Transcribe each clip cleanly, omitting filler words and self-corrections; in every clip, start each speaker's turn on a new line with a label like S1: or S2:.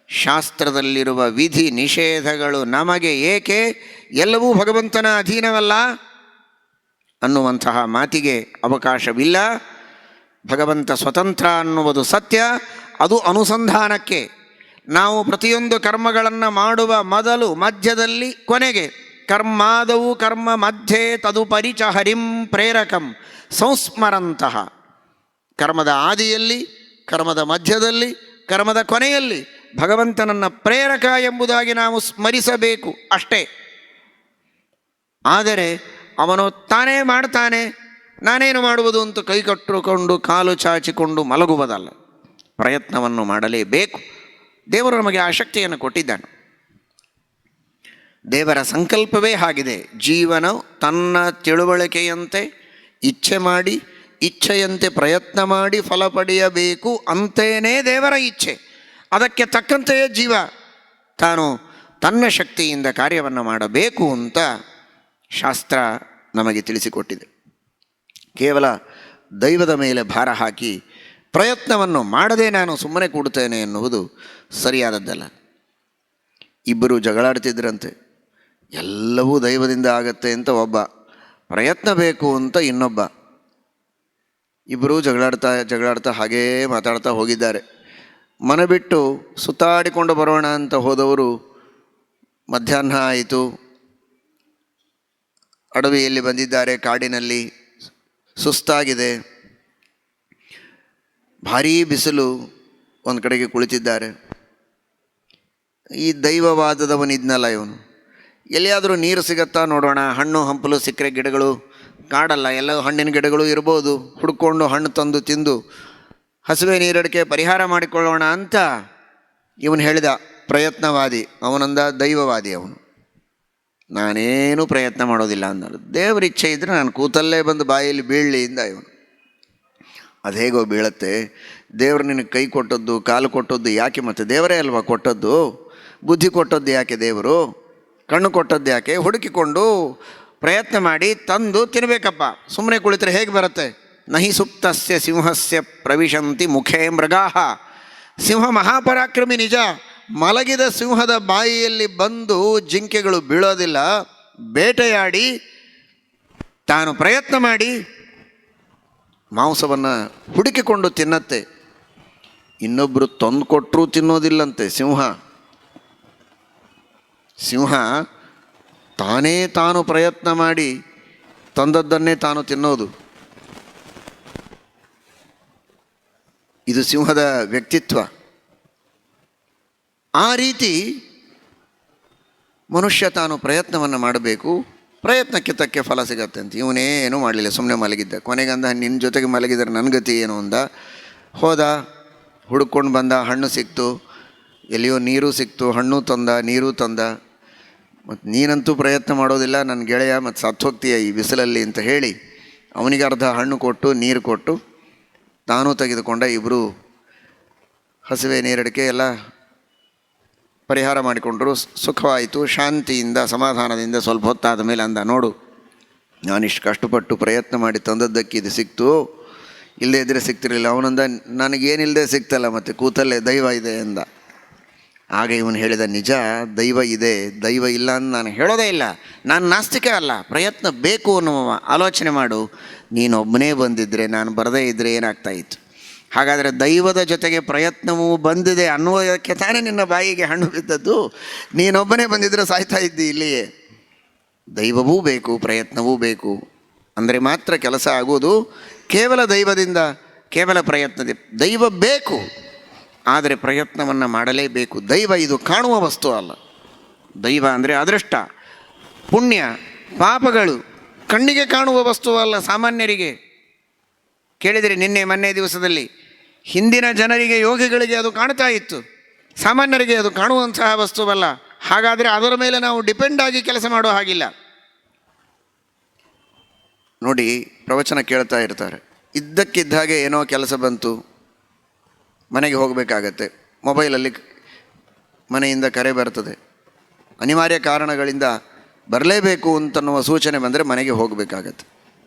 S1: ಶಾಸ್ತ್ರದಲ್ಲಿರುವ ವಿಧಿ ನಿಷೇಧಗಳು ನಮಗೆ ಏಕೆ, ಎಲ್ಲವೂ ಭಗವಂತನ ಅಧೀನವಲ್ಲ ಅನ್ನುವಂತಹ ಮಾತಿಗೆ ಅವಕಾಶವಿಲ್ಲ. ಭಗವಂತ ಸ್ವತಂತ್ರ ಅನ್ನುವುದು ಸತ್ಯ. ಅದು ಅನುಸಂಧಾನಕ್ಕೆ. ನಾವು ಪ್ರತಿಯೊಂದು ಕರ್ಮಗಳನ್ನು ಮಾಡುವ ಮೊದಲು, ಮಧ್ಯದಲ್ಲಿ, ಕೊನೆಗೆ ಕರ್ಮಾದವು ಕರ್ಮ ಮಧ್ಯೆ ತದುಪರಿ ಚ ಹರಿಂ ಪ್ರೇರಕಂ ಸಂಸ್ಮರಂತಹ, ಕರ್ಮದ ಆದಿಯಲ್ಲಿ, ಕರ್ಮದ ಮಧ್ಯದಲ್ಲಿ, ಕರ್ಮದ ಕೊನೆಯಲ್ಲಿ ಭಗವಂತನನ್ನು ಪ್ರೇರಕ ಎಂಬುದಾಗಿ ನಾವು ಸ್ಮರಿಸಬೇಕು ಅಷ್ಟೇ. ಆದರೆ ಅವನು ತಾನೇ ಮಾಡ್ತಾನೆ, ನಾನೇನು ಮಾಡುವುದು ಅಂತ ಕೈ ಕಟ್ಟಿಕೊಂಡು ಕಾಲು ಚಾಚಿಕೊಂಡು ಮಲಗುವುದಲ್ಲ. ಪ್ರಯತ್ನವನ್ನು ಮಾಡಲೇಬೇಕು. ದೇವರು ನಮಗೆ ಆ ಶಕ್ತಿಯನ್ನು ಕೊಟ್ಟಿದ್ದಾನೆ. ದೇವರ ಸಂಕಲ್ಪವೇ ಆಗಿದೆ. ಜೀವನ ತನ್ನ ತಿಳುವಳಿಕೆಯಂತೆ ಇಚ್ಛೆ ಮಾಡಿ, ಇಚ್ಛೆಯಂತೆ ಪ್ರಯತ್ನ ಮಾಡಿ ಫಲ ಪಡೆಯಬೇಕು ಅಂತೇನೇ ದೇವರ ಇಚ್ಛೆ. ಅದಕ್ಕೆ ತಕ್ಕಂತೆಯೇ ಜೀವ ತಾನು ತನ್ನ ಶಕ್ತಿಯಿಂದ ಕಾರ್ಯವನ್ನು ಮಾಡಬೇಕು ಅಂತ ಶಾಸ್ತ್ರ ನಮಗೆ ತಿಳಿಸಿಕೊಟ್ಟಿದೆ. ಕೇವಲ ದೈವದ ಮೇಲೆ ಭಾರ ಹಾಕಿ ಪ್ರಯತ್ನವನ್ನು ಮಾಡದೆ ನಾನು ಸುಮ್ಮನೆ ಕೂಡುತ್ತೇನೆ ಎನ್ನುವುದು ಸರಿಯಾದದ್ದಲ್ಲ. ಇಬ್ಬರು ಜಗಳಾಡ್ತಿದ್ರಂತೆ. ಎಲ್ಲವೂ ದೈವದಿಂದ ಆಗತ್ತೆ ಅಂತ ಒಬ್ಬ, ಪ್ರಯತ್ನ ಬೇಕು ಅಂತ ಇನ್ನೊಬ್ಬ. ಇಬ್ಬರೂ ಜಗಳಾಡ್ತಾ ಹಾಗೇ ಮಾತಾಡ್ತಾ ಹೋಗಿದ್ದಾರೆ. ಮನೆ ಬಿಟ್ಟು ಸುತ್ತಾಡಿಕೊಂಡು ಬರೋಣ ಅಂತ ಹೋದವರು ಮಧ್ಯಾಹ್ನ ಆಯಿತು. ಅಡವಿಯಲ್ಲಿ ಬಂದಿದ್ದಾರೆ, ಕಾಡಿನಲ್ಲಿ ಸುಸ್ತಾಗಿದೆ, ಭಾರೀ ಬಿಸಿಲು. ಒಂದು ಕಡೆಗೆ ಕುಳಿತಿದ್ದಾರೆ. ಈ ದೈವವಾದದವನಿದ್ನಲ್ಲ ಇವನು, ಎಲ್ಲಿಯಾದರೂ ನೀರು ಸಿಗತ್ತಾ ನೋಡೋಣ, ಹಣ್ಣು ಹಂಪಲು ಸಿಕ್ಕರೆ, ಗಿಡಗಳು, ಕಾಡಲ್ಲ, ಎಲ್ಲ ಹಣ್ಣಿನ ಗಿಡಗಳು ಇರ್ಬೋದು, ಹುಡ್ಕೊಂಡು ಹಣ್ಣು ತಂದು ತಿಂದು ಹಸಿವೆ ನೀರಡಿಕೆ ಪರಿಹಾರ ಮಾಡಿಕೊಳ್ಳೋಣ ಅಂತ ಇವನು ಹೇಳಿದ. ಪ್ರಯತ್ನವಾದಿ ಅವನಂದ, ದೈವವಾದಿ ಅವನು. ನಾನೇನು ಪ್ರಯತ್ನ ಮಾಡೋದಿಲ್ಲ ಅಂದರು. ದೇವ್ರ ಇಚ್ಛೆ ಇದ್ದರೆ ನಾನು ಕೂತಲ್ಲೇ ಬಂದು ಬಾಯಲ್ಲಿ ಬೀಳಲಿ ಇಂದ ಇವನು. ಅದು ಹೇಗೋ ಬೀಳತ್ತೆ. ದೇವರು ನಿನಗೆ ಕೈ ಕೊಟ್ಟದ್ದು, ಕಾಲು ಕೊಟ್ಟದ್ದು ಯಾಕೆ? ಮತ್ತು ದೇವರೇ ಅಲ್ವಾ ಕೊಟ್ಟದ್ದು. ಬುದ್ಧಿ ಕೊಟ್ಟದ್ದು ಯಾಕೆ ದೇವರು? ಕಣ್ಣು ಕೊಟ್ಟದ್ದು ಯಾಕೆ? ಹುಡುಕಿಕೊಂಡು ಪ್ರಯತ್ನ ಮಾಡಿ ತಂದು ತಿನ್ನಬೇಕಪ್ಪ. ಸುಮ್ಮನೆ ಕುಳಿತರೆ ಹೇಗೆ ಬರುತ್ತೆ? ನಹಿ ಸುಪ್ತಸ್ಯ ಸಿಂಹಸ್ಯ ಪ್ರವಿಶಂತಿ ಮುಖೇ ಮೃಗಾಹ. ಸಿಂಹ ಮಹಾಪರಾಕ್ರಮಿ ನಿಜ. ಮಲಗಿದ ಸಿಂಹದ ಬಾಯಿಯಲ್ಲಿ ಬಂದು ಜಿಂಕೆಗಳು ಬೀಳೋದಿಲ್ಲ. ಬೇಟೆಯಾಡಿ ತಾನು ಪ್ರಯತ್ನ ಮಾಡಿ ಮಾಂಸವನ್ನು ಹುಡುಕಿಕೊಂಡು ತಿನ್ನತ್ತೆ. ಇನ್ನೊಬ್ಬರು ತಂದು ಕೊಟ್ಟರೂ ತಿನ್ನೋದಿಲ್ಲಂತೆ ಸಿಂಹ. ಸಿಂಹ ತಾನು ಪ್ರಯತ್ನ ಮಾಡಿ ತಂದದ್ದನ್ನೇ ತಾನು ತಿನ್ನೋದು. ಇದು ಸಿಂಹದ ವ್ಯಕ್ತಿತ್ವ. ಆ ರೀತಿ ಮನುಷ್ಯ ತಾನು ಪ್ರಯತ್ನವನ್ನು ಮಾಡಬೇಕು. ಪ್ರಯತ್ನಕ್ಕೆ ತಕ್ಕ ಫಲ ಸಿಗತ್ತೆ ಅಂತ. ಇವನೇನೂ ಮಾಡಲಿಲ್ಲ, ಸುಮ್ಮನೆ ಮಲಗಿದ್ದ. ಕೊನೆಗಂದ, ನಿನ್ನ ಜೊತೆಗೆ ಮಲಗಿದರೆ ನನ್ನ ಗತಿ ಏನು ಅಂದ. ಹೋದ, ಹುಡುಕೊಂಡು ಬಂದ, ಹಣ್ಣು ಸಿಕ್ತು, ಎಲ್ಲಿಯೋ ನೀರು ಸಿಕ್ತು, ಹಣ್ಣು ತಂದ, ನೀರು ತಂದ. ಮತ್ತು ನೀನಂತೂ ಪ್ರಯತ್ನ ಮಾಡೋದಿಲ್ಲ ನನ್ನ ಗೆಳೆಯ, ಮತ್ತು ಸತ್ತೋಗ್ತೀಯ ಈ ಬಿಸಿಲಲ್ಲಿ ಅಂತ ಹೇಳಿ ಅವನಿಗೆ ಅರ್ಧ ಹಣ್ಣು ಕೊಟ್ಟು ನೀರು ಕೊಟ್ಟು ತಾನೂ ತೆಗೆದುಕೊಂಡ. ಇಬ್ಬರು ಹಸಿವೆ ನೀರಡಿಕೆ ಎಲ್ಲ ಪರಿಹಾರ ಮಾಡಿಕೊಂಡರು. ಸುಖವಾಯಿತು. ಶಾಂತಿಯಿಂದ ಸಮಾಧಾನದಿಂದ ಸ್ವಲ್ಪ ಹೊತ್ತಾದ ಮೇಲೆ ಅಂದ, ನೋಡು, ನಾನಿಷ್ಟು ಕಷ್ಟಪಟ್ಟು ಪ್ರಯತ್ನ ಮಾಡಿ ತಂದದ್ದಕ್ಕೆ ಇದು ಸಿಕ್ತು, ಇಲ್ಲದೇ ಇದ್ದರೆ ಸಿಗ್ತಿರಲಿಲ್ಲ. ಅವನಂದ, ನನಗೇನಿಲ್ಲದೆ ಸಿಕ್ತಲ್ಲ, ಮತ್ತು ಕೂತಲ್ಲೇ ದೈವ ಇದೆ ಎಂದ. ಆಗ ಇವನು ಹೇಳಿದ, ನಿಜ ದೈವ ಇದೆ, ದೈವ ಇಲ್ಲ ಅಂತ ನಾನು ಹೇಳೋದೇ ಇಲ್ಲ. ನಾನು ನಾಸ್ತಿಕ ಅಲ್ಲ. ಪ್ರಯತ್ನ ಬೇಕು ಅನ್ನುವ ಆಲೋಚನೆ ಮಾಡು. ನೀನೊಬ್ಬನೇ ಬಂದಿದ್ದರೆ, ನಾನು ಬರದೇ ಇದ್ದರೆ ಏನಾಗ್ತಾಯಿತ್ತು? ಹಾಗಾದರೆ ದೈವದ ಜೊತೆಗೆ ಪ್ರಯತ್ನವೂ ಬಂದಿದೆ ಅನ್ನುವುದಕ್ಕೆ ತಾನೇ ನಿನ್ನ ಬಾಯಿಗೆ ಹಣ್ಣು ಬಿದ್ದದ್ದು. ನೀನೊಬ್ಬನೇ ಬಂದಿದ್ದರೆ ಸಾಯ್ತಾ ಇದ್ದಿ ಇಲ್ಲಿಯೇ. ದೈವವೂ ಬೇಕು, ಪ್ರಯತ್ನವೂ ಬೇಕು. ಅಂದರೆ ಮಾತ್ರ ಕೆಲಸ ಆಗುವುದು. ಕೇವಲ ದೈವದಿಂದ, ಕೇವಲ ಪ್ರಯತ್ನದ ದೈವ ಬೇಕು, ಆದರೆ ಪ್ರಯತ್ನವನ್ನು ಮಾಡಲೇಬೇಕು. ದೈವ ಇದು ಕಾಣುವ ವಸ್ತು ಅಲ್ಲ. ದೈವ ಅಂದರೆ ಅದೃಷ್ಟ, ಪುಣ್ಯ, ಪಾಪಗಳು ಕಣ್ಣಿಗೆ ಕಾಣುವ ವಸ್ತುವಲ್ಲ. ಸಾಮಾನ್ಯರಿಗೆ ಕೇಳಿದರೆ ನಿನ್ನೆ ಮೊನ್ನೆ ದಿವಸದಲ್ಲಿ ಹಿಂದಿನ ಜನರಿಗೆ, ಯೋಗಿಗಳಿಗೆ ಅದು ಕಾಣ್ತಾ ಇತ್ತು. ಸಾಮಾನ್ಯರಿಗೆ ಅದು ಕಾಣುವಂತಹ ವಸ್ತುವಲ್ಲ. ಹಾಗಾದರೆ ಅದರ ಮೇಲೆ ನಾವು ಡಿಪೆಂಡ್ ಆಗಿ ಕೆಲಸ ಮಾಡೋ ಹಾಗಿಲ್ಲ. ನೋಡಿ, ಪ್ರವಚನ ಕೇಳ್ತಾ ಇರ್ತಾರೆ, ಇದ್ದಕ್ಕಿದ್ದ ಹಾಗೆ ಏನೋ ಕೆಲಸ ಬಂತು, ಮನೆಗೆ ಹೋಗಬೇಕಾಗತ್ತೆ. ಮೊಬೈಲಲ್ಲಿ ಮನೆಯಿಂದ ಕರೆ ಬರ್ತದೆ. ಅನಿವಾರ್ಯ ಕಾರಣಗಳಿಂದ ಬರಲೇಬೇಕು ಅಂತನ್ನುವ ಸೂಚನೆ ಬಂದರೆ ಮನೆಗೆ ಹೋಗಬೇಕಾಗತ್ತೆ.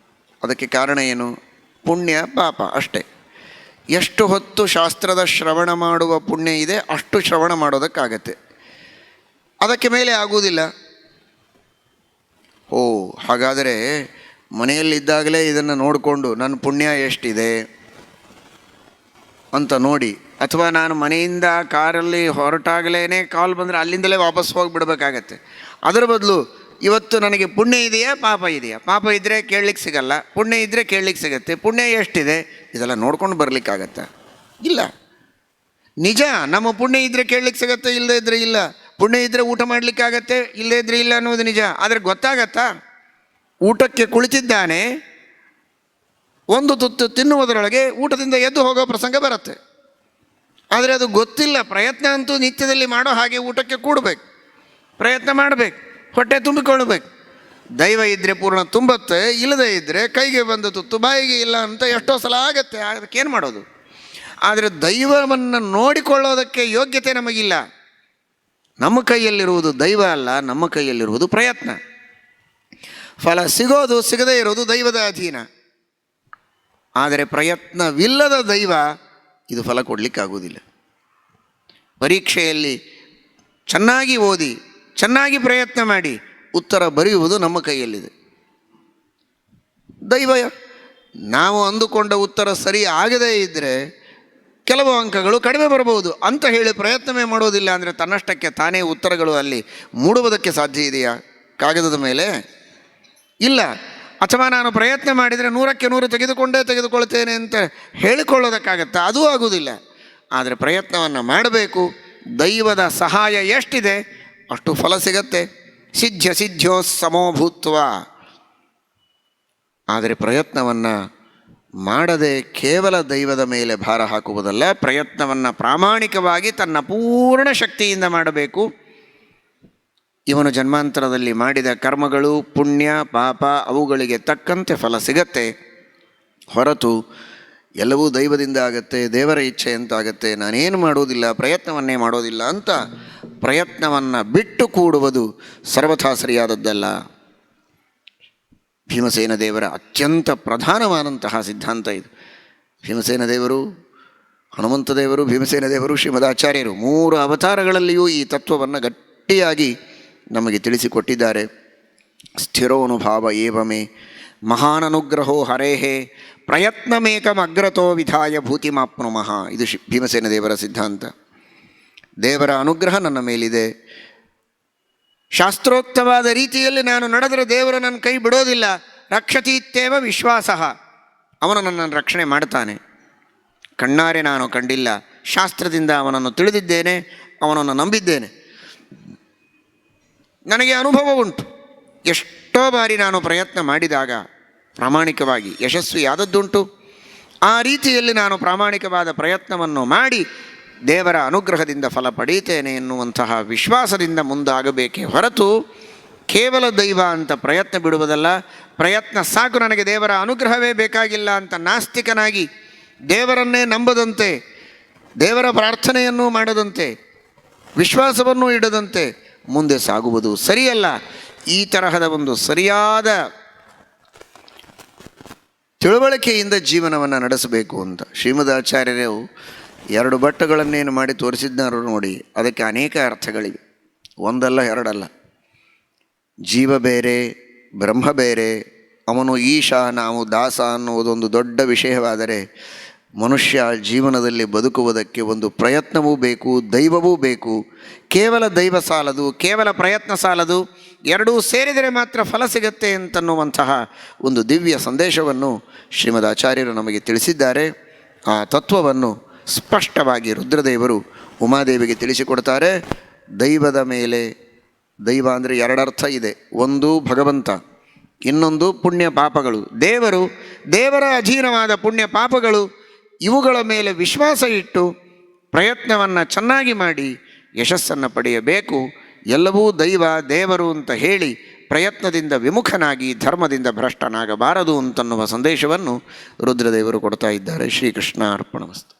S1: ಅದಕ್ಕೆ ಕಾರಣ ಏನು? ಪುಣ್ಯ ಪಾಪ ಅಷ್ಟೇ. ಎಷ್ಟು ಹೊತ್ತು ಶಾಸ್ತ್ರದ ಶ್ರವಣ ಮಾಡುವ ಪುಣ್ಯ ಇದೆ ಅಷ್ಟು ಶ್ರವಣ ಮಾಡೋದಕ್ಕಾಗತ್ತೆ, ಅದಕ್ಕೆ ಮೇಲೆ ಆಗುವುದಿಲ್ಲ. ಓ, ಹಾಗಾದರೆ ಮನೆಯಲ್ಲಿದ್ದಾಗಲೇ ಇದನ್ನು ನೋಡಿಕೊಂಡು ನನ್ನ ಪುಣ್ಯ ಎಷ್ಟಿದೆ ಅಂತ ನೋಡಿ, ಅಥವಾ ನಾನು ಮನೆಯಿಂದ ಕಾರಲ್ಲಿ ಹೊರಟಾಗಲೇ ಕಾಲ್ ಬಂದರೆ ಅಲ್ಲಿಂದಲೇ ವಾಪಸ್ ಹೋಗಿಬಿಡ್ಬೇಕಾಗತ್ತೆ. ಅದರ ಬದಲು ಇವತ್ತು ನನಗೆ ಪುಣ್ಯ ಇದೆಯಾ ಪಾಪ ಇದೆಯಾ, ಪಾಪ ಇದ್ದರೆ ಕೇಳಲಿಕ್ಕೆ ಸಿಗಲ್ಲ, ಪುಣ್ಯ ಇದ್ದರೆ ಕೇಳಲಿಕ್ಕೆ ಸಿಗತ್ತೆ, ಪುಣ್ಯ ಎಷ್ಟಿದೆ ಇದೆಲ್ಲ ನೋಡ್ಕೊಂಡು ಬರಲಿಕ್ಕಾಗತ್ತಾ? ಇಲ್ಲ. ನಿಜ, ನಮ್ಮ ಪುಣ್ಯ ಇದ್ದರೆ ಕೇಳಲಿಕ್ಕೆ ಸಿಗತ್ತೆ, ಇಲ್ಲದೇ ಇದ್ದರೆ ಇಲ್ಲ. ಪುಣ್ಯ ಇದ್ದರೆ ಊಟ ಮಾಡಲಿಕ್ಕಾಗತ್ತೆ, ಇಲ್ಲದೇ ಇದ್ದರೆ ಇಲ್ಲ ಅನ್ನೋದು ನಿಜ. ಆದರೆ ಗೊತ್ತಾಗತ್ತಾ? ಊಟಕ್ಕೆ ಕುಳಿತಿದ್ದಾನೆ, ಒಂದು ತುತ್ತು ತಿನ್ನುವುದರೊಳಗೆ ಊಟದಿಂದ ಎದ್ದು ಹೋಗೋ ಪ್ರಸಂಗ ಬರುತ್ತೆ. ಆದರೆ ಅದು ಗೊತ್ತಿಲ್ಲ. ಪ್ರಯತ್ನ ಅಂತೂ ನಿತ್ಯದಲ್ಲಿ ಮಾಡೋ ಹಾಗೆ ಊಟಕ್ಕೆ ಕೂಡಬೇಕು, ಪ್ರಯತ್ನ ಮಾಡಬೇಕು, ಹೊಟ್ಟೆ ತುಂಬಿಕೊಳ್ಬೇಕು. ದೈವ ಇದ್ದರೆ ಪೂರ್ಣ ತುಂಬತ್ತೆ, ಇಲ್ಲದೇ ಇದ್ದರೆ ಕೈಗೆ ಬಂದ ತುತ್ತು ಬಾಯಿಗೆ ಇಲ್ಲ ಅಂತ ಎಷ್ಟೋ ಸಲ ಆಗತ್ತೆ. ಅದಕ್ಕೇನು ಮಾಡೋದು? ಆದರೆ ದೈವವನ್ನು ನೋಡಿಕೊಳ್ಳೋದಕ್ಕೆ ಯೋಗ್ಯತೆ ನಮಗಿಲ್ಲ. ನಮ್ಮ ಕೈಯಲ್ಲಿರುವುದು ದೈವ ಅಲ್ಲ, ನಮ್ಮ ಕೈಯಲ್ಲಿರುವುದು ಪ್ರಯತ್ನ. ಫಲ ಸಿಗೋದು ಸಿಗದೇ ಇರೋದು ದೈವದ ಅಧೀನ. ಆದರೆ ಪ್ರಯತ್ನವಿಲ್ಲದ ದೈವ ಇದು ಫಲ ಕೊಡಲಿಕ್ಕಾಗೋದಿಲ್ಲ. ಪರೀಕ್ಷೆಯಲ್ಲಿ ಚೆನ್ನಾಗಿ ಓದಿ ಚೆನ್ನಾಗಿ ಪ್ರಯತ್ನ ಮಾಡಿ ಉತ್ತರ ಬರೆಯುವುದು ನಮ್ಮ ಕೈಯಲ್ಲಿದೆ. ದೈವ ನಾವು ಅಂದುಕೊಂಡ ಉತ್ತರ ಸರಿ ಆಗದೇ ಇದ್ದರೆ ಕೆಲವು ಅಂಕಗಳು ಕಡಿಮೆ ಬರಬಹುದು ಅಂತ ಹೇಳಿ ಪ್ರಯತ್ನವೇ ಮಾಡೋದಿಲ್ಲ ಅಂದರೆ ತನ್ನಷ್ಟಕ್ಕೆ ತಾನೇ ಉತ್ತರಗಳು ಅಲ್ಲಿ ಮೂಡುವುದಕ್ಕೆ ಸಾಧ್ಯ ಇದೆಯಾ ಕಾಗದದ ಮೇಲೆ? ಇಲ್ಲ. ಅಥವಾ ನಾನು ಪ್ರಯತ್ನ ಮಾಡಿದರೆ 100ಕ್ಕೆ 100 ತೆಗೆದುಕೊಳ್ತೇನೆ ಅಂತ ಹೇಳಿಕೊಳ್ಳೋದಕ್ಕಾಗತ್ತಾ? ಅದೂ ಆಗುವುದಿಲ್ಲ. ಆದರೆ ಪ್ರಯತ್ನವನ್ನು ಮಾಡಬೇಕು. ದೈವದ ಸಹಾಯ ಎಷ್ಟಿದೆ ಅಷ್ಟು ಫಲ ಸಿಗತ್ತೆ. ಸಿದ್ಧ್ಯೋ ಸಮೋಭೂತ್ವ. ಆದರೆ ಪ್ರಯತ್ನವನ್ನು ಮಾಡದೆ ಕೇವಲ ದೈವದ ಮೇಲೆ ಭಾರ ಹಾಕುವುದಲ್ಲ, ಪ್ರಯತ್ನವನ್ನು ಪ್ರಾಮಾಣಿಕವಾಗಿ ತನ್ನ ಪೂರ್ಣ ಶಕ್ತಿಯಿಂದ ಮಾಡಬೇಕು. ಇವನು ಜನ್ಮಾಂತರದಲ್ಲಿ ಮಾಡಿದ ಕರ್ಮಗಳು, ಪುಣ್ಯ ಪಾಪ ಅವುಗಳಿಗೆ ತಕ್ಕಂತೆ ಫಲ ಸಿಗತ್ತೆ. ಹೊರತು ಎಲ್ಲವೂ ದೈವದಿಂದ ಆಗತ್ತೆ, ದೇವರ ಇಚ್ಛೆ ಅಂತ ಆಗತ್ತೆ, ನಾನೇನು ಮಾಡೋದಿಲ್ಲ, ಪ್ರಯತ್ನವನ್ನೇ ಮಾಡೋದಿಲ್ಲ ಅಂತ ಪ್ರಯತ್ನವನ್ನು ಬಿಟ್ಟು ಕೂಡುವುದು ಸರ್ವಥಾ ಸರಿಯಾದದ್ದಲ್ಲ. ಭೀಮಸೇನ ದೇವರ ಅತ್ಯಂತ ಪ್ರಧಾನವಾದಂತಹ ಸಿದ್ಧಾಂತ ಇದು. ಭೀಮಸೇನ ದೇವರು, ಹನುಮಂತ ದೇವರು, ಭೀಮಸೇನ ದೇವರು, ಶ್ರೀಮದಾಚಾರ್ಯರು 3 ಅವತಾರಗಳಲ್ಲಿಯೂ ಈ ತತ್ವವನ್ನು ಗಟ್ಟಿಯಾಗಿ ನಮಗೆ ತಿಳಿಸಿಕೊಟ್ಟಿದ್ದಾರೆ. ಸ್ಥಿರೋನುಭಾವ ಏವಮೇ ಮಹಾನನುಗ್ರಹೋ ಹರೇಹೇ ಪ್ರಯತ್ನಮೇಕಮಗ್ರತೋ ವಿಧಾಯ ಭೂತಿಮಾಪ್ನುಮಃ. ಇದು ಭೀಮಸೇನ ದೇವರ ಸಿದ್ಧಾಂತ. ದೇವರ ಅನುಗ್ರಹ ನನ್ನ ಮೇಲಿದೆ, ಶಾಸ್ತ್ರೋಕ್ತವಾದ ರೀತಿಯಲ್ಲಿ ನಾನು ನಡೆದರೆ ದೇವರು ನನ್ನ ಕೈ ಬಿಡೋದಿಲ್ಲ. ರಕ್ಷತೀತ್ಯೇವ ವಿಶ್ವಾಸ. ಅವನು ನನ್ನನ್ನು ರಕ್ಷಣೆ ಮಾಡ್ತಾನೆ. ಕಣ್ಣಾರೆ ನಾನು ಕಂಡಿಲ್ಲ, ಶಾಸ್ತ್ರದಿಂದ ಅವನನ್ನು ತಿಳಿದಿದ್ದೇನೆ, ಅವನನ್ನು ನಂಬಿದ್ದೇನೆ. ನನಗೆ ಅನುಭವ ಉಂಟು. ಎಷ್ಟೋ ಬಾರಿ ನಾನು ಪ್ರಯತ್ನ ಮಾಡಿದಾಗ ಪ್ರಾಮಾಣಿಕವಾಗಿ ಯಶಸ್ವಿಯಾದದ್ದುಂಟು. ಆ ರೀತಿಯಲ್ಲಿ ನಾನು ಪ್ರಾಮಾಣಿಕವಾದ ಪ್ರಯತ್ನವನ್ನು ಮಾಡಿ ದೇವರ ಅನುಗ್ರಹದಿಂದ ಫಲ ಪಡೀತೇನೆ ಎನ್ನುವಂತಹ ವಿಶ್ವಾಸದಿಂದ ಮುಂದಾಗಬೇಕೇ ಹೊರತು ಕೇವಲ ದೈವ ಅಂತ ಪ್ರಯತ್ನ ಬಿಡುವುದಲ್ಲ. ಪ್ರಯತ್ನ ಸಾಕು, ನನಗೆ ದೇವರ ಅನುಗ್ರಹವೇ ಬೇಕಾಗಿಲ್ಲ ಅಂತ ನಾಸ್ತಿಕನಾಗಿ ದೇವರನ್ನೇ ನಂಬದಂತೆ, ದೇವರ ಪ್ರಾರ್ಥನೆಯನ್ನೂ ಮಾಡದಂತೆ, ವಿಶ್ವಾಸವನ್ನೂ ಇಡದಂತೆ ಮುಂದೆ ಸಾಗುವುದು ಸರಿಯಲ್ಲ. ಈ ತರಹದ ಒಂದು ಸರಿಯಾದ ತಿಳುವಳಿಕೆಯಿಂದ ಜೀವನವನ್ನು ನಡೆಸಬೇಕು ಅಂತ ಶ್ರೀಮದಾಚಾರ್ಯರು 2 ಬಟ್ಟುಗಳನ್ನೇನು ಮಾಡಿ ತೋರಿಸಿದ್ದಾರೋ ನೋಡಿ. ಅದಕ್ಕೆ ಅನೇಕ ಅರ್ಥಗಳಿವೆ, ಒಂದಲ್ಲ ಎರಡಲ್ಲ. ಜೀವ ಬೇರೆ, ಬ್ರಹ್ಮ ಬೇರೆ, ಅವನು ಈಶ, ನಾವು ದಾಸ ಅನ್ನುವುದೊಂದು ದೊಡ್ಡ ವಿಷಯವಾದರೆ, ಮನುಷ್ಯ ಜೀವನದಲ್ಲಿ ಬದುಕುವುದಕ್ಕೆ ಒಂದು ಪ್ರಯತ್ನವೂ ಬೇಕು, ದೈವವೂ ಬೇಕು. ಕೇವಲ ದೈವ ಸಾಲದು, ಕೇವಲ ಪ್ರಯತ್ನ ಸಾಲದು, ಎರಡೂ ಸೇರಿದರೆ ಮಾತ್ರ ಫಲ ಸಿಗತ್ತೆ ಅಂತನ್ನುವಂತಹ ಒಂದು ದಿವ್ಯ ಸಂದೇಶವನ್ನು ಶ್ರೀಮದಾಚಾರ್ಯರು ನಮಗೆ ತಿಳಿಸಿದ್ದಾರೆ. ಆ ತತ್ವವನ್ನು ಸ್ಪಷ್ಟವಾಗಿ ರುದ್ರದೇವರು ಉಮಾದೇವಿಗೆ ತಿಳಿಸಿಕೊಡ್ತಾರೆ. ದೈವದ ಮೇಲೆ, ದೈವ ಅಂದರೆ 2 ಅರ್ಥ ಇದೆ. ಒಂದು ಭಗವಂತ, ಇನ್ನೊಂದು ಪುಣ್ಯ ಪಾಪಗಳು. ದೇವರ ಅಧೀನವಾದ ಪುಣ್ಯ ಪಾಪಗಳು, ಇವುಗಳ ಮೇಲೆ ವಿಶ್ವಾಸ ಇಟ್ಟು ಪ್ರಯತ್ನವನ್ನು ಚೆನ್ನಾಗಿ ಮಾಡಿ ಯಶಸ್ಸನ್ನು ಪಡೆಯಬೇಕು. ಎಲ್ಲವೂ ದೇವರು ಅಂತ ಹೇಳಿ ಪ್ರಯತ್ನದಿಂದ ವಿಮುಖನಾಗಿ ಧರ್ಮದಿಂದ ಭ್ರಷ್ಟನಾಗಬಾರದು ಅಂತನ್ನುವ ಸಂದೇಶವನ್ನು ರುದ್ರದೇವರು ಕೊಡ್ತಾ ಇದ್ದಾರೆ. ಶ್ರೀಕೃಷ್ಣ ಅರ್ಪಣಮಸ್ತು.